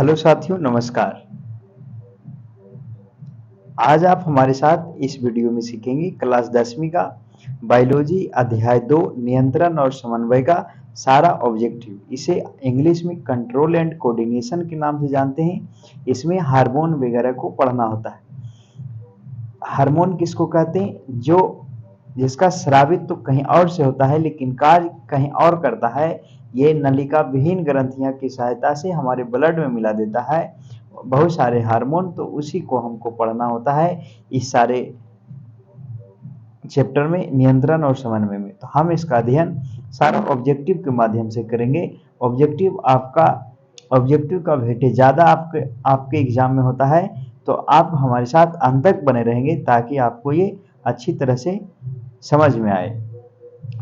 Hello साथियों, नमस्कार। आज आप हमारे साथ इस वीडियो में सीखेंगे क्लास 10वीं का बायोलॉजी अध्याय 2 नियंत्रण और समन्वय का सारा ऑब्जेक्टिव। इसे इंग्लिश में कंट्रोल एंड कोऑर्डिनेशन के नाम से जानते हैं। इसमें हार्मोन वगैरह को पढ़ना होता है। हार्मोन किसको कहते हैं? जो जिसका स्रावित तो कहीं और से होता है लेकिन कार्य कहीं और करता है। ये नलिका विहीन ग्रंथियां की सहायता से हमारे ब्लड में मिला देता है बहुत सारे हार्मोन, तो उसी को हमको पढ़ना होता है इस सारे चैप्टर में, नियंत्रण और समन्वय में। तो हम इसका अध्ययन सारा ऑब्जेक्टिव के माध्यम से करेंगे। ऑब्जेक्टिव का वेटेज ज़्यादा आपके एग्जाम में होता है, तो आप हमारे साथ अंत तक बने रहेंगे ताकि आपको ये अच्छी तरह से समझ में आए।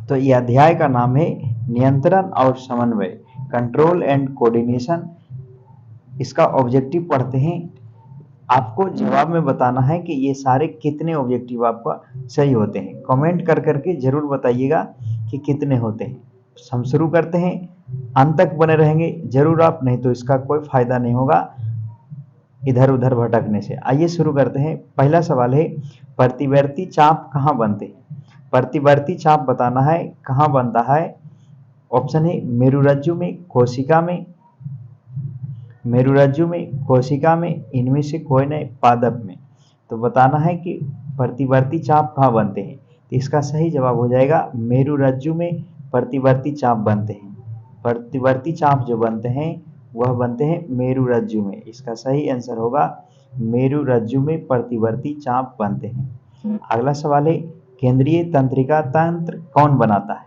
तो ये अध्याय का नाम है नियंत्रण और समन्वय, कंट्रोल एंड कोऑर्डिनेशन। इसका ऑब्जेक्टिव पढ़ते हैं। आपको जवाब में बताना है कि ये सारे कितने ऑब्जेक्टिव आपका सही होते हैं। कमेंट कर करके जरूर बताइएगा कि कितने होते हैं। हम शुरू करते हैं। अंत तक बने रहेंगे जरूर आप, नहीं तो इसका कोई फायदा नहीं होगा इधर उधर भटकने से। आइए शुरू करते हैं। पहला सवाल है, प्रतिवर्ती चाप कहाँ बनते हैं? प्रतिवर्ती चाप बताना है कहाँ बनता है। ऑप्शन है मेरुरज्जु में, कोशिका में, मेरुरज्जु में, कोशिका में, इनमें से कोई नहीं, पादप में। तो बताना है कि प्रतिवर्ती चाप कहाँ बनते हैं। तो इसका सही जवाब हो जाएगा मेरुरज्जु में प्रतिवर्ती चाप बनते हैं। प्रतिवर्ती चाप जो बनते हैं वह बनते हैं मेरुरज्जु में। इसका सही आंसर होगा मेरुरज्जु में प्रतिवर्ती चाप बनते हैं। अगला सवाल है, केंद्रीय तंत्रिका तंत्र कौन बनाता है?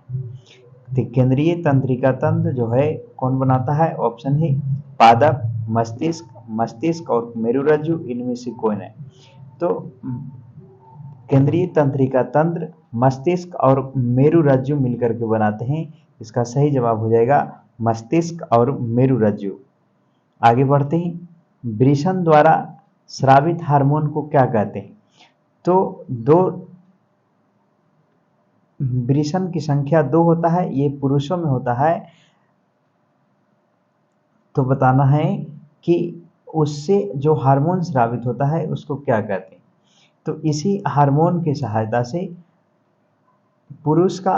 तो केंद्रीय तंत्रिका तंत्र जो है कौन बनाता है? ऑप्शन है पादप, मस्तिष्क और मेरुरज्जु, इनमें से कोई नहीं। तो केंद्रीय तंत्रिका तंत्र मस्तिष्क और मेरुरज्जु मिलकर के बनाते हैं। इसका सही जवाब हो जाएगा मस्तिष्क और मेरुरज्जु। आगे बढ़ते हैं। वृषण द्वारा स्रावित हार्मोन को क्या कहते हैं? तो दो वृषण की संख्या 2 होता है, ये पुरुषों में होता है। तो बताना है कि उससे जो हार्मोन स्रावित होता है उसको क्या कहते हैं। तो इसी हार्मोन की सहायता से पुरुष का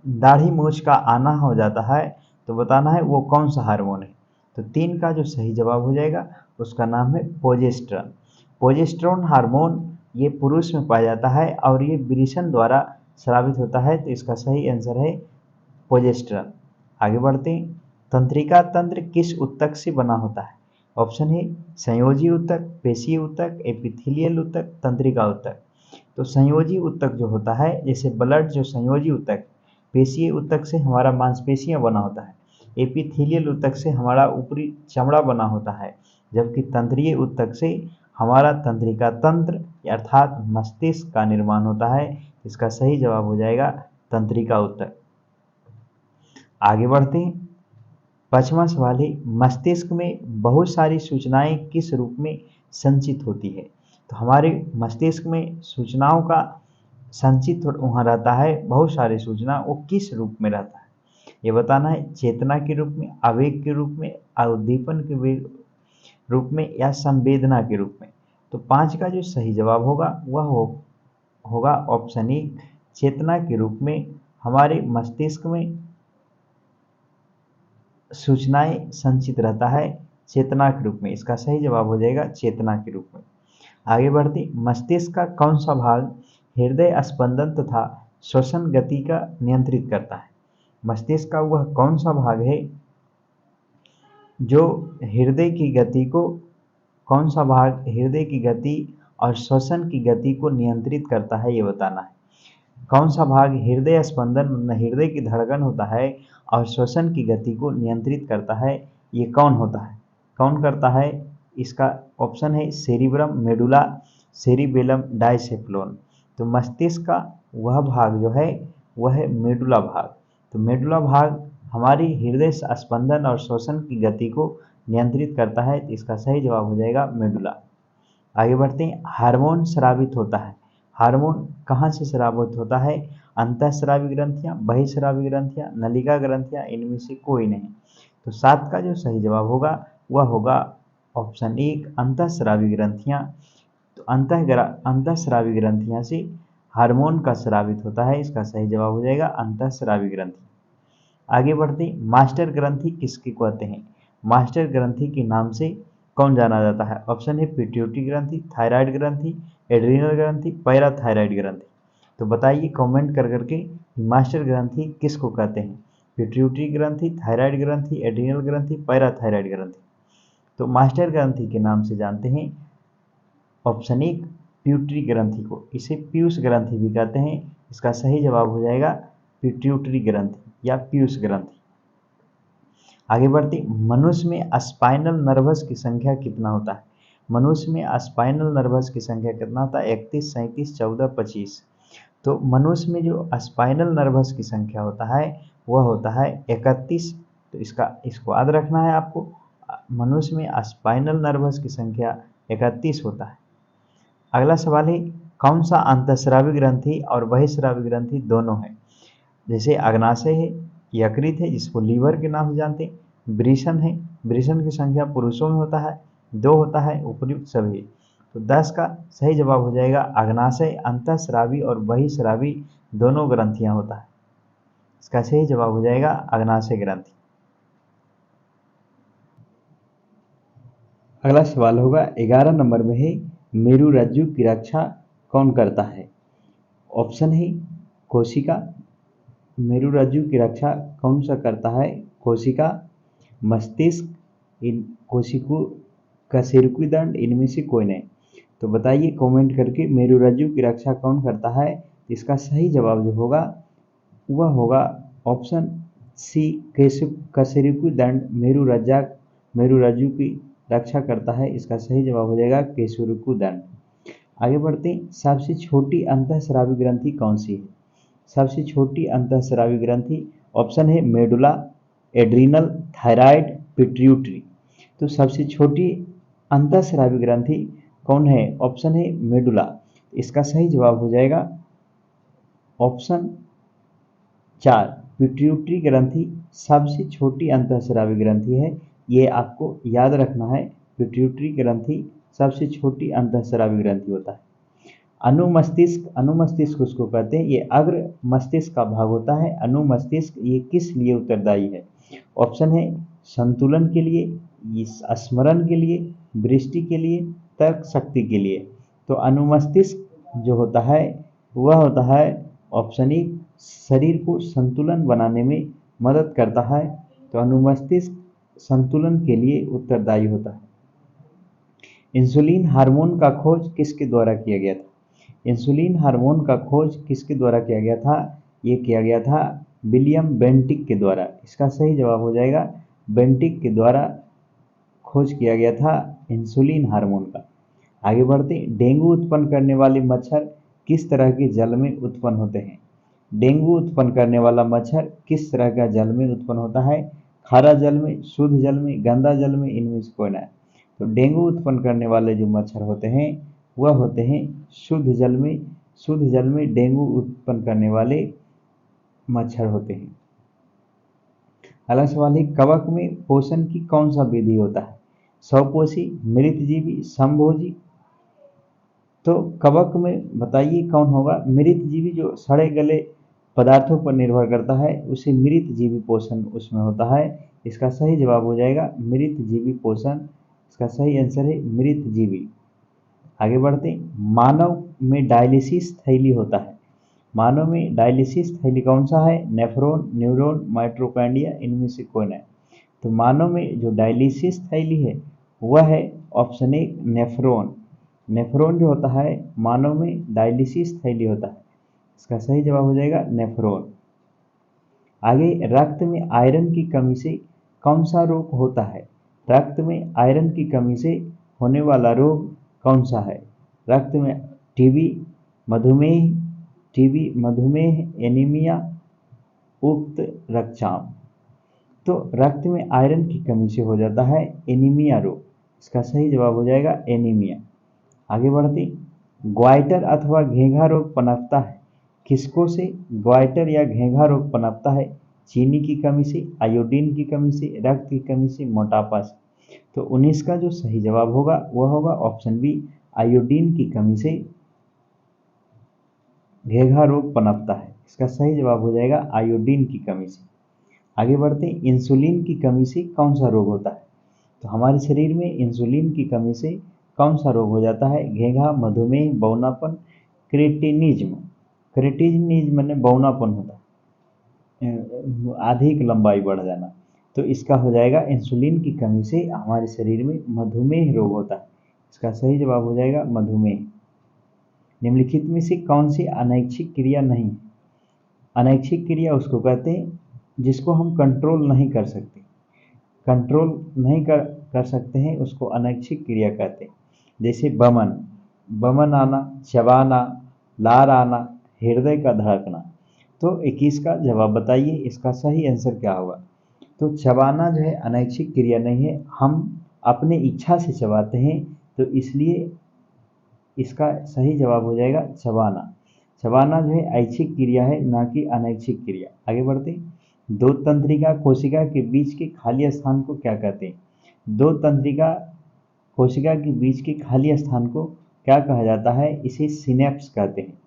दाढ़ी मूछ का आना हो जाता है। तो बताना है वो कौन सा हार्मोन है। तो 3 का जो सही जवाब हो जाएगा उसका नाम है प्रोजेस्टेरॉन। प्रोजेस्टेरॉन हार्मोन ये पुरुष में पाया जाता है और ये वृषण द्वारा स्रावित होता है। तो इसका सही आंसर है प्रोजेस्टेरॉन। आगे बढ़ते हैं। तंत्रिका तंत्र किस ऊतक से बना होता है? ऑप्शन है संयोजी ऊतक, पेशीय ऊतक, एपिथेलियल ऊतक, तंत्रिका ऊतक। तो संयोजी ऊतक जो होता है, जैसे ब्लड जो संयोजी ऊतक, पेशीय ऊतक से हमारा मांसपेशियां बना होता है, एपिथेलियल ऊतक से हमारा ऊपरी चमड़ा बना होता है, जबकि तंत्रीय ऊतक से हमारा तंत्रिका तंत्र अर्थात मस्तिष्क का निर्माण होता है। इसका सही जवाब हो जाएगा तंत्रिका ऊतक। आगे बढ़ते हैं। 5वां सवाल है, मस्तिष्क में बहुत सारी सूचनाएं किस रूप में संचित होती है? तो हमारे मस्तिष्क में सूचनाओं का संचित वहाँ रहता है, बहुत सारी सूचना, वो किस रूप में रहता है ये बताना है। चेतना के रूप में, आवेग के रूप में, उद्दीपन के रूप में, या संवेदना के रूप में। तो 5 का जो सही जवाब होगा वह होगा ऑप्शन ए, चेतना के रूप में हमारे मस्तिष्क में सूचनाएं संचित रहता है, चेतना के रूप में। इसका सही जवाब हो जाएगा चेतना के रूप में। आगे बढ़ते, मस्तिष्क का कौन सा भाग हृदय स्पंदन तथा श्वसन गति का नियंत्रित करता है? मस्तिष्क का वह कौन सा भाग है जो हृदय की गति को, कौन सा भाग हृदय की गति और श्वसन की गति को नियंत्रित करता है ये बताना है। कौन सा भाग हृदय स्पंदन, हृदय की धड़कन होता है, और श्वसन की गति को नियंत्रित करता है, ये कौन होता है, कौन करता है? इसका ऑप्शन है सेरिब्रम, मेडुला, सेरिबेलम, डाइसेफ्लोन। तो मस्तिष्क का वह भाग जो है वह है मेडुला भाग। तो मेडुला भाग हमारी हृदय स्पंदन और श्वसन की गति को नियंत्रित करता है। तो इसका सही जवाब हो जाएगा मेडुला। आगे बढ़ते हैं। हार्मोन स्रावित होता है, हार्मोन कहाँ से स्रावित होता है? अंतःस्रावी ग्रंथियां, बहिःस्रावी ग्रंथियां, नलिका ग्रंथियां, इनमें से कोई नहीं। तो 7 का जो सही जवाब होगा वह होगा ऑप्शन 1 अंतःस्रावी ग्रंथियाँ। तो अंतःस्रावी ग्रंथियाँ से हार्मोन का स्रावित होता है, इसका सही जवाब हो जाएगा अंतःस्रावी ग्रंथि। आगे बढ़ते मास्टर ग्रंथि किसके कहते हैं? मास्टर ग्रंथि के नाम से कौन जाना जाता है? ऑप्शन है पिट्यूटरी ग्रंथि, थायराइड ग्रंथि, एड्रीनल ग्रंथि, पैराथायराइड ग्रंथि। तो बताइए कमेंट कर करके मास्टर ग्रंथि किसको कहते हैं? पिट्यूटरी ग्रंथि, थायराइड ग्रंथि, एड्रीनल ग्रंथि, पैराथायराइड ग्रंथि। तो मास्टर ग्रंथि के नाम से जानते हैं ऑप्शन 1 पिट्यूटरी ग्रंथि को, इसे पीयूष ग्रंथि भी कहते हैं। इसका सही जवाब हो जाएगा पिट्यूटरी ग्रंथि या पीयूष ग्रंथि। आगे बढ़ते मनुष्य में स्पाइनल नर्वस की संख्या कितना होता है? मनुष्य में स्पाइनल नर्वस की संख्या कितना होता है? 31, 37, 14, 25। तो मनुष्य में जो स्पाइनल नर्वस की संख्या होता है वह होता है 31। तो इसको याद रखना है आपको। मनुष्य में स्पाइनल नर्वस की संख्या 31 होता है। अगला सवाल है कौन सा अंतःस्रावी ग्रंथि और बहिःस्रावी ग्रंथि दोनों है? जैसे अग्नाशय है, यकृत है जिसको लीवर के नाम से जानते हैं, वृषण है, वृषण की संख्या पुरुषों में होता है 2 होता है, उपयुक्त सभी। तो 10 का सही जवाब हो जाएगा अग्नाशय अंतःस्रावी और बहिःस्रावी दोनों ग्रंथियां होता है। इसका सही जवाब हो जाएगा अग्नाशय ग्रंथि। अगला सवाल होगा 11 नंबर में है मेरुरज्जु की रक्षा कौन करता है? ऑप्शन है कोशिका, मेरुरज्जु की रक्षा कौन सा करता है? कोशिका, मस्तिष्क, कोशिका, कशेरुकी दंड, इनमें से कोई नहीं। तो बताइए कमेंट करके मेरुरज्जु की रक्षा कौन करता है? इसका सही जवाब जो होगा वह होगा ऑप्शन सी कशेरुकी दंड मेरुरज्जु की रक्षा करता है। इसका सही जवाब हो जाएगा कशेरुकी दंड। आगे बढ़ते हैं सबसे छोटी अंतःस्रावी ग्रंथि कौन सी है? सबसे छोटी अंतःस्रावी ग्रंथि ऑप्शन है मेडुला, एड्रीनल, थायराइड, पिट्यूटरी। तो सबसे छोटी अंतःस्रावी ग्रंथि कौन है? ऑप्शन है मेडुला। इसका सही जवाब हो जाएगा ऑप्शन 4 पिट्यूटरी ग्रंथि सबसे छोटी अंतःस्रावी ग्रंथि है। ये आपको याद रखना है, पिट्यूटरी ग्रंथि सबसे छोटी अंतःस्रावी ग्रंथि होता है। अनुमस्तिष्क उसको कहते हैं, ये अग्र मस्तिष्क का भाग होता है। अनुमस्तिष्क ये किस लिए उत्तरदायी है? ऑप्शन है संतुलन के लिए, स्मरण के लिए, दृष्टि के लिए, तर्क शक्ति के लिए। तो अनुमस्तिष्क जो होता है वह होता है ऑप्शन 1 शरीर को संतुलन बनाने में मदद करता है। तो अनुमस्तिष्क संतुलन के लिए उत्तरदायी होता है। इंसुलिन हार्मोन का खोज किसके द्वारा किया गया था? इंसुलिन हार्मोन का खोज किसके द्वारा किया गया था? ये किया गया था विलियम बेंटिक के द्वारा। इसका सही जवाब हो जाएगा बेंटिक के द्वारा खोज किया गया था इंसुलिन हार्मोन का। आगे बढ़ते डेंगू उत्पन्न करने वाले मच्छर किस तरह के जल में उत्पन्न होते हैं? डेंगू उत्पन्न करने वाला मच्छर किस तरह का जल में उत्पन्न होता है? खारा जल में, शुद्ध जल में, गंदा जल में, इनमें से कोई नहीं। तो डेंगू उत्पन्न करने वाले जो मच्छर होते हैं वह होते हैं शुद्ध जल में। शुद्ध जल में डेंगू उत्पन्न करने वाले मच्छर होते हैं। अगला सवाल है कवक में पोषण की कौन सा विधि होता है? स्वपोषी, मृतजीवी, समभोजी। तो कवक में बताइए कौन होगा? मृतजीवी जो सड़े गले पदार्थों पर निर्भर करता है उसे मृतजीवी पोषण उसमें होता है। इसका सही जवाब हो जाएगा मृतजीवी पोषण। इसका सही आंसर है मृतजीवी। आगे बढ़ते मानव में डायलिसिस थैली होता है। मानव में डायलिसिस थैली कौन सा है? नेफ्रॉन, न्यूरॉन, माइटोकॉन्ड्रिया, इनमें से कोई नहीं। तो मानव में जो डायलिसिस थैली है वह है ऑप्शन 1 नेफ्रॉन। नेफ्रॉन जो होता है मानव में डायलिसिस थैली होता है। इसका सही जवाब हो जाएगा नेफ्रॉन। आगे रक्त में आयरन की कमी से कौन सा रोग होता है? रक्त में आयरन की कमी से होने वाला रोग कौन सा है? रक्त में टीबी, मधुमेह, एनीमिया, उक्त रक्तचाप। तो रक्त में आयरन की कमी से हो जाता है एनीमिया रोग। इसका सही जवाब हो जाएगा एनीमिया। आगे बढ़ते ग्वाइटर अथवा घेंघा रोग पनपता है किसको से? ग्वाइटर या घेंघा रोग पनपता है चीनी की कमी से, आयोडीन की कमी से, रक्त की कमी से, मोटापा से। तो 19 का जो सही जवाब होगा वह होगा ऑप्शन बी, आयोडीन की कमी से घेघा रोग पनपता है। इसका सही जवाब हो जाएगा आयोडीन की कमी से। आगे बढ़ते हैं, इंसुलिन की कमी से कौन सा रोग होता है? तो हमारे शरीर में इंसुलिन की कमी से कौन सा रोग हो जाता है? घेघा, मधुमेह, बौनापन, क्रेटिनिज्म। क्रेटिनिज्म में बौनापन होता है, अधिक लंबाई बढ़ जाना। तो इसका हो जाएगा इंसुलिन की कमी से हमारे शरीर में मधुमेह रोग होता है। इसका सही जवाब हो जाएगा मधुमेह। निम्नलिखित में से कौन सी अनैच्छिक क्रिया नहीं है? अनैच्छिक क्रिया उसको कहते हैं जिसको हम कंट्रोल नहीं कर सकते, कंट्रोल नहीं कर सकते हैं, उसको अनैच्छिक क्रिया कहते हैं। जैसे बमन, बमन आना, चबाना, लार आना, हृदय का धड़कना। तो 21 का जवाब बताइए, इसका सही आंसर क्या होगा? तो चबाना जो है अनैच्छिक क्रिया नहीं है, हम अपने इच्छा से चबाते हैं, तो इसलिए इसका सही जवाब हो जाएगा चबाना। चबाना जो है ऐच्छिक क्रिया है, ना कि अनैच्छिक क्रिया। आगे बढ़ते हैं, दो तंत्रिका कोशिका के बीच के खाली स्थान को क्या कहते हैं? दो तंत्रिका कोशिका के बीच के खाली स्थान को क्या कहा जाता है? इसे सिनेप्स कहते हैं।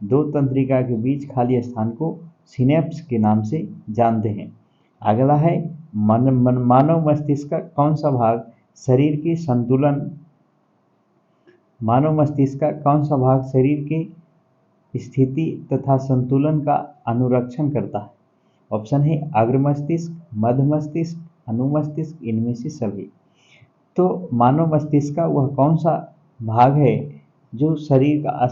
दो तंत्रिका के बीच खाली स्थान को सिनेप्स के नाम से जानते हैं। अगला है, मानव मस्तिष्क का कौन सा भाग शरीर के संतुलन, मानव मस्तिष्क का कौन सा भाग शरीर के स्थिति तथा संतुलन का अनुरक्षण करता है? ऑप्शन है अग्र मस्तिष्क, मध्य मस्तिष्क, अनुमस्तिष्क, इनमें से सभी। तो मानव मस्तिष्क का वह कौन सा भाग है जो शरीर का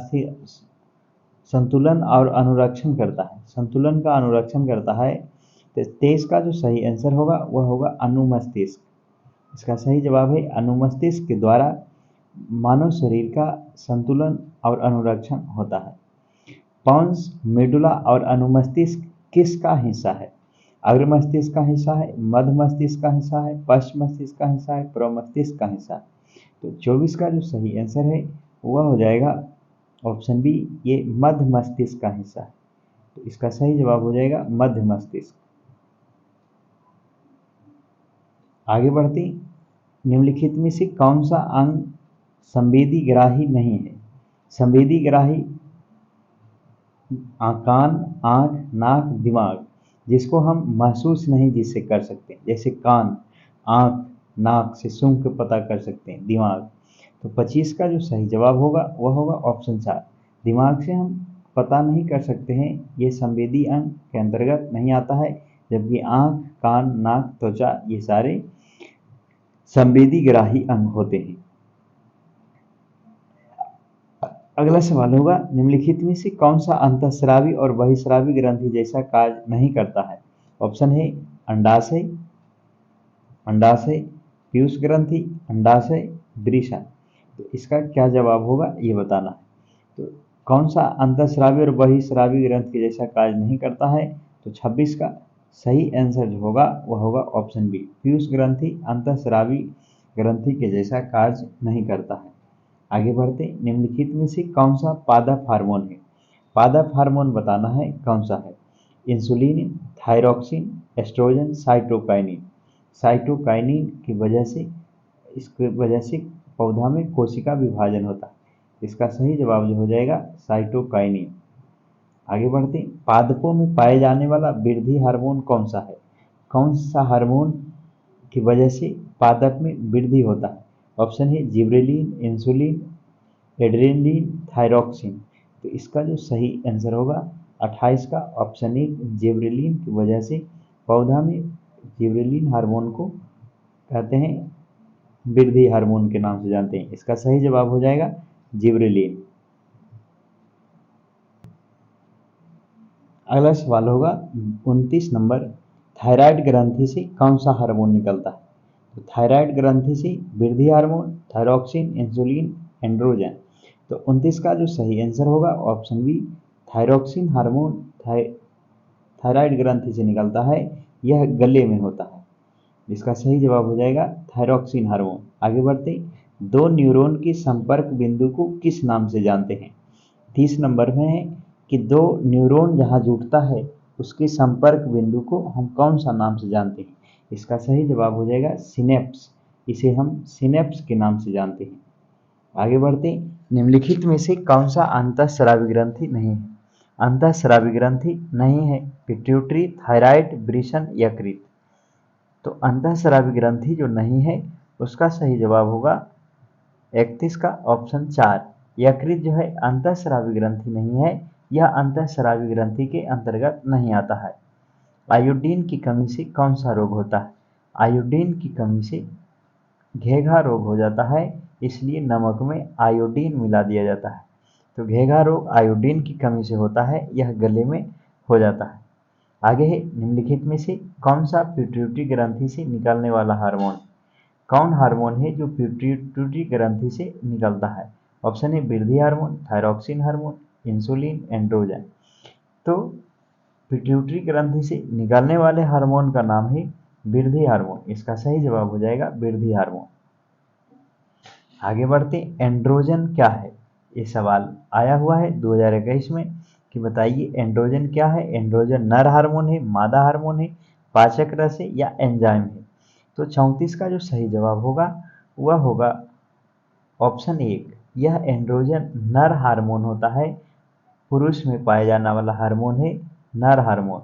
संतुलन और अनुरक्षण करता है? संतुलन का अनुरक्षण करता है। तो 23 का जो सही आंसर होगा वह होगा अनुमस्तिष्क। इसका सही जवाब है अनुमस्तिष्क के द्वारा मानव शरीर का संतुलन और अनुरक्षण होता है। पॉन्स, मेडुला और अनुमस्तिष्क किसका हिस्सा है? अग्र मस्तिष्क का हिस्सा है, मध्य मस्तिष्क का हिस्सा है, पश्च मस्तिष्क का हिस्सा है, पूर्व मस्तिष्क का हिस्सा है। तो 24 का जो सही आंसर है वह हो जाएगा ऑप्शन बी, ये मध्य मस्तिष्क का हिस्सा है। तो इसका सही जवाब हो जाएगा मध्य मस्तिष्क। आगे बढ़ते, निम्नलिखित में से कौन सा अंग संवेदी ग्राही नहीं है? संवेदी ग्राही कान, आँख, नाक, दिमाग, जिसको हम महसूस नहीं जिससे कर सकते, जैसे कान, आँख, नाक से सूंघ के पता कर सकते हैं, दिमाग। तो 25 का जो सही जवाब होगा वह होगा ऑप्शन 4, दिमाग से हम पता नहीं कर सकते हैं, ये संवेदी अंग के अंतर्गत नहीं आता है, जबकि आँख, कान, नाक, त्वचा ये सारे संवेदी ग्राही अंग होते हैं। अगला सवाल होगा, निम्नलिखित में से कौन सा अंतःस्रावी और बहिःस्रावी ग्रंथि जैसा कार्य नहीं करता है? ऑप्शन है अंडाशय, अंडाशय, पीयूष ग्रंथि, अंडाशय, वृषण। तो इसका क्या जवाब होगा ये बताना है। तो कौन सा अंतःस्रावी और बहिःस्रावी ग्रंथि जैसा कार्य नहीं करता है? तो 26 का सही आंसर जो होगा वह होगा ऑप्शन बी, पीयूष ग्रंथि अंतःस्रावी ग्रंथि के जैसा कार्य नहीं करता है। आगे बढ़ते, निम्नलिखित में से कौन सा पादप हार्मोन है? पादप हार्मोन बताना है कौन सा है? Insulin, thyroxine, estrogen, cytokinin. Cytokinin की वजह से, इसकी वजह से पौधा में कोशिका विभाजन होता है। इसका सही जवाब जो हो जाएगा साइटोकाइनिन। आगे बढ़ते, पादपों में पाए जाने वाला वृद्धि हार्मोन कौन सा है? कौन सा हार्मोन की वजह से पादप में वृद्धि होता है? ऑप्शन है जिब्रेलिन, इंसुलिन, एड्रेनलिन, थायरॉक्सिन। तो इसका जो सही आंसर होगा 28 का ऑप्शन ए, जिब्रेलिन की वजह से पौधा में जिब्रेलिन हार्मोन को कहते हैं, वृद्धि हार्मोन के नाम से जानते हैं। इसका सही जवाब हो जाएगा जिब्रेलिन। अगला सवाल होगा 29 नंबर, थायराइड ग्रंथि से कौन सा हार्मोन निकलता है? तो थायराइड ग्रंथि से वृद्धि हार्मोन, थायरॉक्सिन, इंसुलिन, एंड्रोजन। तो 29 का जो सही आंसर होगा option B, thyroxine hormone thyroid ग्रंथि से निकलता है, यह गले में होता है। इसका सही जवाब हो जाएगा थायरॉक्सिन हार्मोन। आगे बढ़ते, दो न्यूरॉन के संपर्क बिंदु को किस नाम से जानते हैं? 30 नंबर में है कि दो न्यूरॉन जहाँ जुड़ता है उसके संपर्क बिंदु को हम कौन सा नाम से जानते हैं? इसका सही जवाब हो जाएगा सिनेप्स। इसे हम सिनेप्स के नाम से जानते हैं। आगे बढ़ते हैं, निम्नलिखित में से कौन सा अंतःस्रावी ग्रंथि नहीं है? अंतःस्रावी ग्रंथि नहीं है पिट्यूटरी, थायराइड, वृषण, यकृत। तो अंतःस्रावी ग्रंथि जो नहीं है उसका सही जवाब होगा 31 का ऑप्शन 4। यकृत जो है अंतःस्रावी ग्रंथि नहीं है, यह अंतःस्रावी ग्रंथि के अंतर्गत नहीं आता है। आयोडीन की कमी से कौन सा रोग होता है? आयोडीन की कमी से घेघा रोग हो जाता है, इसलिए नमक में आयोडीन मिला दिया जाता है। तो घेघा रोग आयोडीन की कमी से होता है, यह गले में हो जाता है। आगे है, निम्नलिखित में से कौन सा पिट्यूटरी ग्रंथि से निकलने वाला हार्मोन? कौन हार्मोन है जो पिट्यूटरी ग्रंथि से निकलता है? ऑप्शन है वृद्धि hormone, thyroxine hormone, insulin, androgen. तो पिट्यूटरी ग्रंथि से निकलने वाले हार्मोन का नाम है वृद्धि हार्मोन। इसका सही जवाब हो जाएगा वृद्धि हार्मोन। आगे बढ़ते, एंड्रोजन क्या है? ये सवाल आया हुआ है 2021 में कि बताइए एंड्रोजन क्या है। एंड्रोजन नर हार्मोन है, मादा हार्मोन है, पाचक रस है या एंजाइम है? तो 34 का जो सही जवाब होगा वह होगा ऑप्शन 1। यह एंड्रोजन नर हार्मोन होता है, पुरुष में पाया जाने वाला हार्मोन है नर हार्मोन।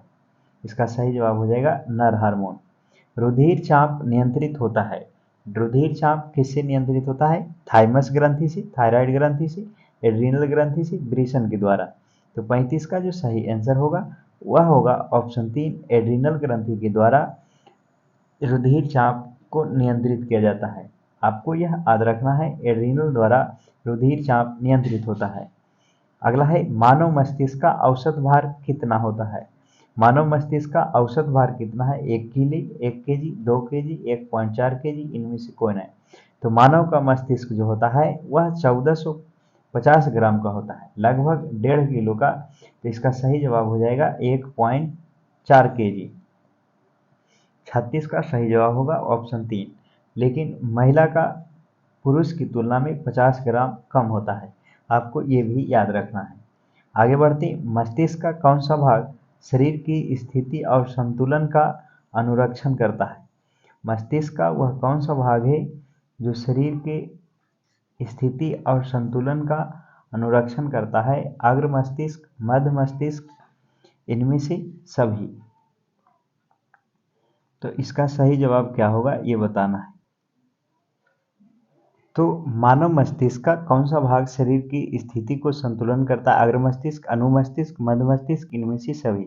इसका सही जवाब हो जाएगा नर हार्मोन। रुधिर चाप नियंत्रित होता है। रुधिर चाप किससे नियंत्रित होता है? थाइमस ग्रंथि से, थायराइड ग्रंथि से, एड्रीनल ग्रंथि से, वृषण के द्वारा। तो 35 का जो सही आंसर होगा वह होगा ऑप्शन 3, एड्रीनल ग्रंथि के द्वारा रुधिर चाप को नियंत्रित किया जाता है। आपको यह याद रखना है, एड्रीनल द्वारा रुधिर चाप नियंत्रित होता है। अगला है, मानव मस्तिष्क का औसत भार कितना होता है? मानव मस्तिष्क का औसत भार कितना है? 1 केजी, 2 केजी, 1.4 केजी, इनमें से कोई नहीं। तो मानव का मस्तिष्क जो होता है वह 1450 ग्राम का होता है, लगभग 1.5 किलो का। तो इसका सही जवाब हो जाएगा 1.4 केजी। 36 का सही जवाब होगा ऑप्शन 3। लेकिन महिला का पुरुष की तुलना में 50 ग्राम कम होता है, आपको ये भी याद रखना है। आगे बढ़ते, मस्तिष्क का कौन सा भाग शरीर की स्थिति और संतुलन का अनुरक्षण करता है? मस्तिष्क का वह कौन सा भाग है जो शरीर के स्थिति और संतुलन का अनुरक्षण करता है? अग्र मस्तिष्क, मध्य मस्तिष्क, इनमें से सभी। तो इसका सही जवाब क्या होगा ये बताना है। तो मानव मस्तिष्क का कौन सा भाग शरीर की स्थिति को संतुलन करता है? अग्र मस्तिष्क, अनुमस्तिष्क, मध्य मस्तिष्क, इनमें से सभी।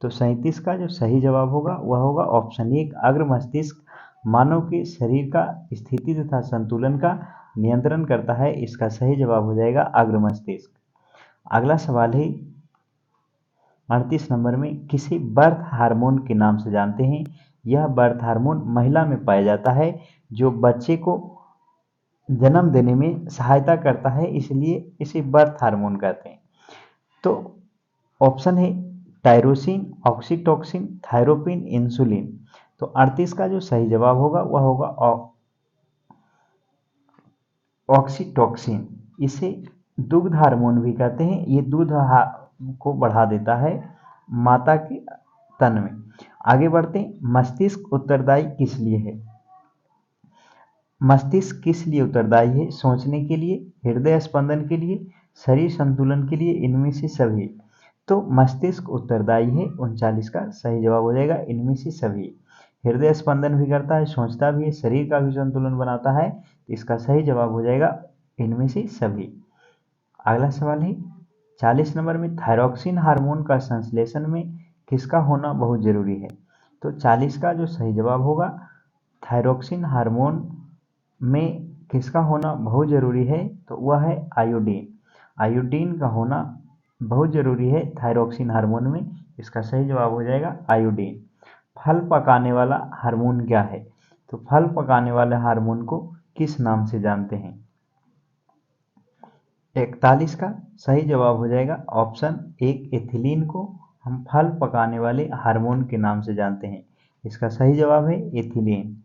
तो 37 का जो सही जवाब होगा वह होगा ऑप्शन 1, अग्र मस्तिष्क मानव के शरीर का स्थिति तथा संतुलन का नियंत्रण करता है। इसका सही जवाब हो जाएगा अग्र मस्तिष्क। अगला सवाल है 38 नंबर में, किसे बर्थ हार्मोन के नाम से जानते हैं? यह बर्थ हार्मोन महिला में पाया जाता है जो बच्चे को जन्म देने में सहायता करता है, इसलिए इसे बर्थ हार्मोन कहते हैं। तो ऑप्शन है टायरोसिन, ऑक्सीटोसिन, थायरोपिन, इंसुलिन। तो 38 का जो सही जवाब होगा वह होगा ऑक्सीटोसिन। इसे दुग्ध हार्मोन भी कहते हैं, ये दूध को बढ़ा देता है माता के तन में। आगे बढ़ते हैं, मस्तिष्क उत्तरदायी किस लिए है? मस्तिष्क किस लिए उत्तरदायी है? सोचने के लिए, हृदय स्पंदन के लिए, शरीर संतुलन के लिए, इनमें से सभी। तो मस्तिष्क उत्तरदायी है, 39 का सही जवाब हो जाएगा इनमें से सभी। हृदय स्पंदन भी करता है, सोचता भी है, शरीर का भी संतुलन बनाता है। तो इसका सही जवाब हो जाएगा इनमें से सभी। अगला सवाल है 40 नंबर में, थायरॉक्सिन हार्मोन का संश्लेषण में किसका होना बहुत जरूरी है? तो 40 का जो सही जवाब होगा, थायरॉक्सिन हार्मोन में किसका होना बहुत जरूरी है? तो वह है आयोडीन। आयोडीन का होना बहुत जरूरी है थायरॉक्सिन हार्मोन में। इसका सही जवाब हो जाएगा आयोडीन। फल पकाने वाला हार्मोन क्या है? तो फल पकाने वाले हार्मोन को किस नाम से जानते हैं? 41 का सही जवाब हो जाएगा ऑप्शन 1, एथिलीन को हम फल पकाने वाले हार्मोन के नाम से जानते हैं। इसका सही जवाब है एथिलीन।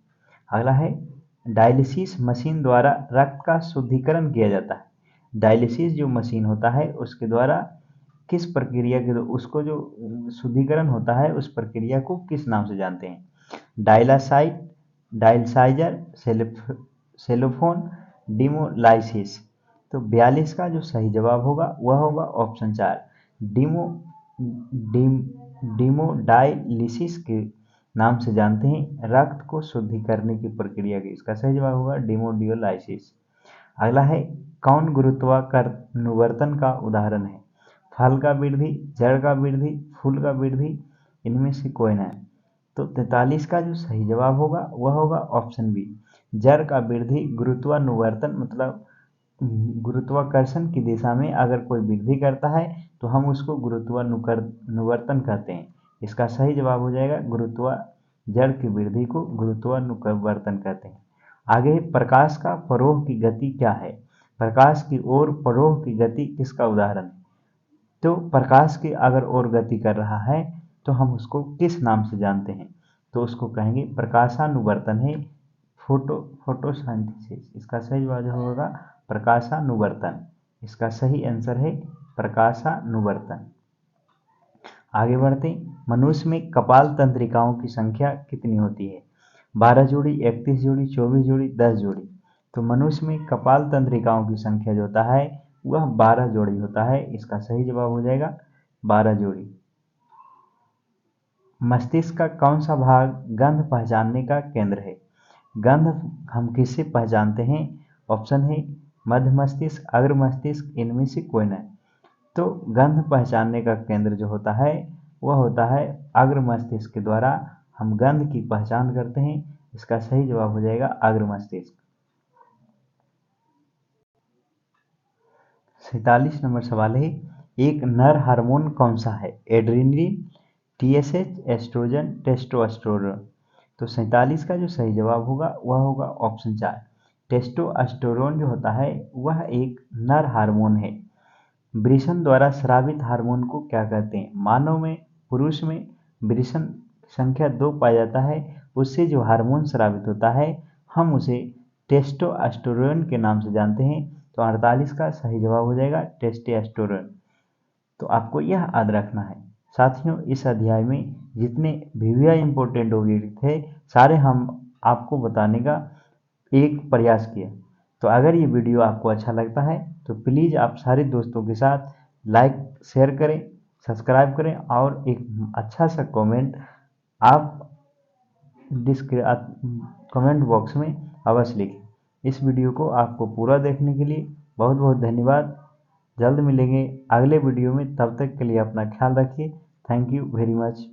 अगला है, डायलिसिस मशीन द्वारा रक्त का शुद्धिकरण किया जाता है। डायलिसिस जो मशीन होता है उसके द्वारा किस प्रक्रिया के उसको जो शुद्धिकरण होता है उस प्रक्रिया को किस नाम से जानते हैं? डायलासाइट, डायल्साइजर, सेलोफोन, डिमोलाइसिस। तो 42 का जो सही जवाब होगा वह होगा ऑप्शन 4, डिमो डिमोडायलिसिस के नाम से जानते हैं रक्त को शुद्धि करने की प्रक्रिया की। इसका सही जवाब होगा डिमोडियोलाइसिस। अगला है, कौन गुरुत्वाकर्षण का उदाहरण है? फल का वृद्धि, जड़ का वृद्धि, फूल का वृद्धि, इनमें से कोई नहीं। तो 43 का जो सही जवाब होगा वह होगा ऑप्शन बी, जड़ का वृद्धि। गुरुत्वानुवर्तन मतलब गुरुत्वाकर्षण की दिशा में अगर कोई वृद्धि करता है तो हम उसको गुरुत्वानुवर्तन कहते हैं। इसका सही जवाब हो जाएगा जड़ की वृद्धि को गुरुत्वानुवर्तन कहते हैं। आगे, प्रकाश का परोह की गति क्या है? प्रकाश की ओर परोह की गति किसका उदाहरण है? तो प्रकाश की अगर ओर गति कर रहा है तो हम उसको किस नाम से जानते हैं? तो उसको कहेंगे प्रकाशानुवर्तन है, फोटोसिंथेसिस। इसका सही जवाब होगा प्रकाशानुवर्तन। इसका सही आंसर है प्रकाशानुवर्तन। आगे बढ़ते, मनुष्य में कपाल तंत्रिकाओं की संख्या कितनी होती है? 12 जोड़ी, 31 जोड़ी, 24 जोड़ी, 10 जोड़ी। तो मनुष्य में कपाल तंत्रिकाओं की संख्या जो होता है वह 12 जोड़ी होता है। इसका सही जवाब हो जाएगा 12 जोड़ी। मस्तिष्क का कौन सा भाग गंध पहचानने का केंद्र है? गंध हम किससे पहचानते हैं? ऑप्शन है मध्य मस्तिष्क, अग्र मस्तिष्क, इनमें से कोई नहीं। तो गंध पहचानने का केंद्र जो होता है वह होता है अग्र मस्तिष्क के द्वारा हम गंध की पहचान करते हैं। इसका सही जवाब हो जाएगा अग्र मस्तिष्क। 47 नंबर सवाल है, एक नर हार्मोन कौन सा है? Adrenaline, TSH, estrogen, testosterone. तो 47 का जो सही जवाब होगा वह होगा ऑप्शन 4, टेस्टोस्टेरोन जो होता है वह एक नर हार्मोन है। वृषण द्वारा स्रावित हार्मोन को क्या कहते हैं? मानव में, पुरुष में वृषण संख्या 2 पाया जाता है, उससे जो हार्मोन स्रावित होता है हम उसे टेस्टोस्टेरोन के नाम से जानते हैं। तो 48 का सही जवाब हो जाएगा टेस्टोस्टेरोन। तो आपको यह याद रखना है। साथियों, इस अध्याय में जितने भी इंपॉर्टेंट टॉपिक थे सारे हम आपको बताने का एक प्रयास किया। तो अगर ये वीडियो आपको अच्छा लगता है तो प्लीज़ आप सारे दोस्तों के साथ लाइक शेयर करें, सब्सक्राइब करें और एक अच्छा सा कमेंट आप कमेंट बॉक्स में अवश्य लिखें। इस वीडियो को आपको पूरा देखने के लिए बहुत बहुत धन्यवाद। जल्द मिलेंगे अगले वीडियो में, तब तक के लिए अपना ख्याल रखिए। Thank you very much.